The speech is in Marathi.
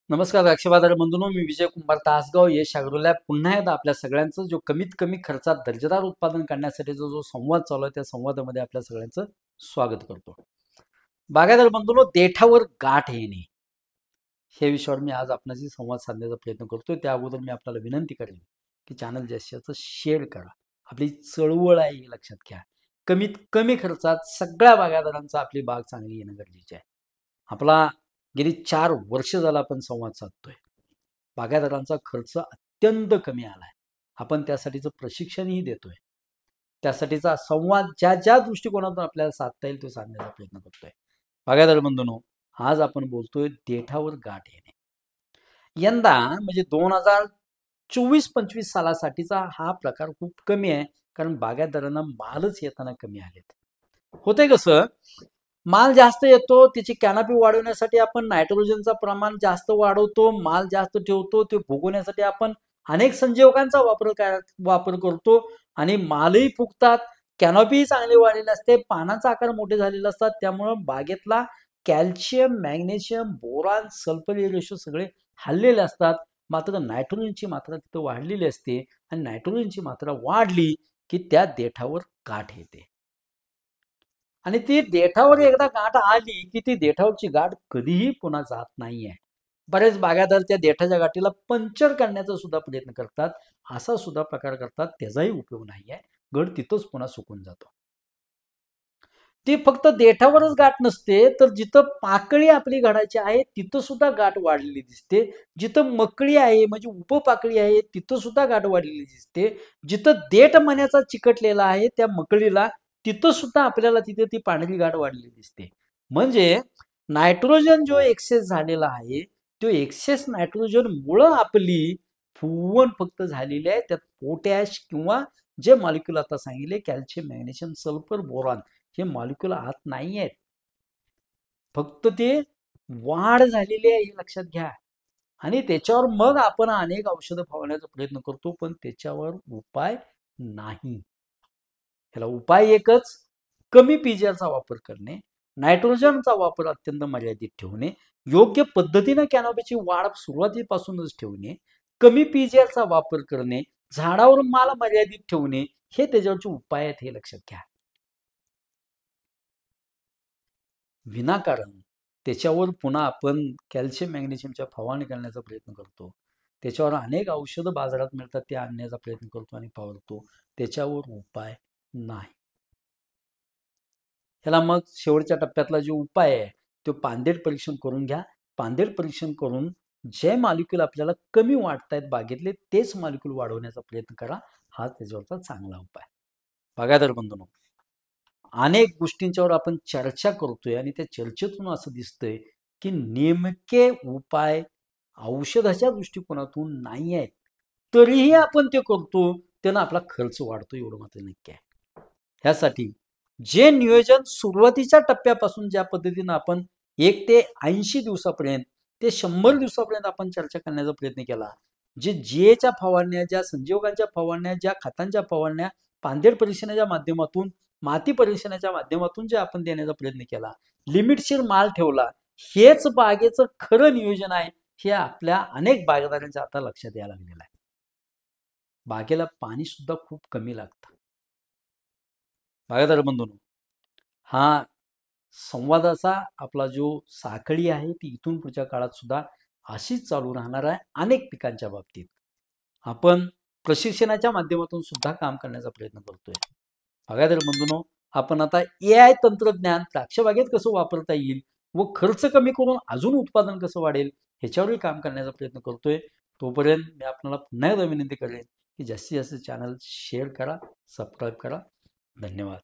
नमस्कार द्राक्ष बाजार बंधूंनो, मी विजय कुंभार तासगाव यश ॲग्रोलॅब पुन्हा एकदा आपल्या सगळ्यांचं जो कमीत कमी खर्चात दर्जेदार उत्पादन करण्यासाठीचा जो संवाद चालू आहे त्या संवादामध्ये आपल्या सगळ्यांचं स्वागत करतो. बागायतदार बंधूंनो, देठावर गाठ येणे हे विषयावर मी आज आपल्याशी संवाद साधण्याचा प्रयत्न करतोय. त्या अगोदर मी आपल्याला विनंती करेन की चॅनल जास्तीत शेअर करा. आपली चळवळ आहे हे लक्षात घ्या. कमीत कमी खर्चात सगळ्या बागायतदारांचा आपली बाग चांगली येणं गरजेचे आहे. आपला गेली 4 वर्ष झाला आपण संवाद साधतोय. बागायतदारांचा खर्च अत्यंत कमी आलाय. आपण त्यासाठीचं प्रशिक्षणही देतोय. त्यासाठीचा संवाद ज्या दृष्टिकोनातून आपल्याला साधता येईल तो साधण्याचा प्रयत्न करतोय. बागायतदार बंधूंनो, आज आपण बोलतोय देठावर गाठ येणे. यंदा म्हणजे 2024-25 सालासाठीचा हा प्रकार खूप कमी आहे, कारण बागायतदारांना मालच येताना कमी आलेत. होतंय कसं, माल जास्त येतो, त्याची कॅनॉपी वाढवण्यासाठी आपण नायट्रोजनचं प्रमाण जास्त वाढवतो, माल जास्त ठेवतो, ते फुगवण्यासाठी आपण अनेक संजीवकांचा वापर करतो आणि मालही फुगतात, कॅनॉपीही चांगली वाढलेली असते, पानाचा आकार मोठे झालेले असतात. त्यामुळं बागेतला कॅल्शियम, मॅग्नेशियम, बोरॉन, सल्फर हे रेशो सगळे हल्लेले असतात. मात्र नायट्रोजनची मात्रा तिथं वाढलेली असते आणि नायट्रोजनची मात्रा वाढली की त्या देठावर गाठ येते आणि ती देठावर एकदा गाठ आली की ती देठावरची गाठ कधीही पुन्हा जात नाहीये. बरेच बागायतदार त्या देठाच्या गाठीला पंक्चर करण्याचा सुद्धा प्रयत्न करतात, असा सुद्धा प्रकार करतात. त्याचाही उपयोग नाहीये. घड तिथंच पुन्हा सुकून जातो. ती फक्त देठावरच गाठ नसते, तर जिथं पाकळी आपली घडाची आहे तिथं सुद्धा गाठ वाढलेली दिसते. जिथं मकळी आहे म्हणजे उपपाकळी आहे तिथं सुद्धा गाठ वाढलेली दिसते. जिथं देठ मण्याचा चिकटलेला आहे त्या मकळीला तिथं सुद्धा आपल्याला तिथे ती पांढरी गाठ वाढलेली दिसते. म्हणजे नायट्रोजन जो एक्सेस झालेला आहे तो एक्सेस नायट्रोजन मुळे आपली फुगवण फक्त झालेली आहे. त्यात पोटॅश किंवा जे मॉलिक्यूल आता सांगितले कॅल्शियम, मॅग्नेशियम, सल्फर, बोरॉन हे मॉलिक्यूल आत नाही आहेत. फक्त ते वाढ झालेली आहे हे लक्षात घ्या. आणि त्याच्यावर मग आपण अनेक औषधं फवारण्याचा प्रयत्न करतो, पण त्याच्यावर उपाय नाही. ह्याला उपाय एकच, कमी पीजीआरचा वापर करणे, नायट्रोजनचा वापर अत्यंत मर्यादित ठेवणे, योग्य पद्धतीने कॅनॉपीची वाढ सुरुवातीपासूनच ठेवणे, कमी पीजीआरचा वापर करणे, झाडावर माल मर्यादित ठेवणे, हे त्याच्यावरचे उपाय आहेत हे लक्षात घ्या. विनाकारण त्याच्यावर पुन्हा आपण कॅल्शियम, मॅग्नेशियमच्या फवारणी करण्याचा प्रयत्न करतो. त्याच्यावर अनेक औषधं बाजारात मिळतात ते आणण्याचा प्रयत्न करतो आणि फवारतो. त्याच्यावर उपाय नाही. ह्याला मग शेवटच्या टप्प्यातला जो उपाय आहे तो पानदेठ परीक्षण करून घ्या. पानदेठ परीक्षण करून जे मॉलिक्यूल आपल्याला कमी वाटतायत बागेतले तेच मॉलिक्यूल वाढवण्याचा प्रयत्न करा. हा त्याच्यावरचा चांगला उपाय. बागायतदार बंधूंनो, अनेक गोष्टींच्यावर आपण चर्चा करतोय आणि त्या चर्चेतून असं दिसतंय की नेमके उपाय औषधाच्या दृष्टिकोनातून नाही आहेत, तरीही आपण ते करतो, त्यानं आपला खर्च वाढतो, एवढं मात्र नक्की आहे. ह्यासाठी जे नियोजन सुरुवातीच्या टप्प्यापासून ज्या पद्धतीनं आपण 1 ते 80 दिवसापर्यंत ते 100 दिवसापर्यंत आपण चर्चा करण्याचा प्रयत्न केला, जे जीएच्या फवारण्या, ज्या संजीवकांच्या फवारण्या, ज्या खतांच्या फवारण्या, पानदेठ परीक्षणाच्या माध्यमातून, माती परीक्षणाच्या माध्यमातून जे आपण देण्याचा प्रयत्न केला, लिमिटशीर माल ठेवला, हेच बागेचं खरं नियोजन आहे हे आपल्या अनेक बागायतदारांच्या आता लक्षात यायला लागलेलं आहे. बागेला पाणी सुद्धा खूप कमी लागतं. बागायतदार बंधूंनो, हा संवादाचा आपला जो साखळी आहे ती इथून पुढच्या काळात सुद्धा अशीच चालू राहणार आहे. अनेक पिकांच्या बाबतीत आपण प्रशिक्षणाच्या माध्यमातून सुद्धा काम करण्याचा प्रयत्न करतोय. बागायतदार बंधूंनो, आपण आता AI तंत्रज्ञान द्राक्ष बागेत कसं वापरता येईल व खर्च कमी करून अजून उत्पादन कसं वाढेल ह्याच्यावरही काम करण्याचा प्रयत्न करतोय. तोपर्यंत मी आपल्याला पुन्हा एकदा विनंती करेन की जास्तीत जास्त चॅनल शेअर करा, सबस्क्राईब करा. धन्यवाद.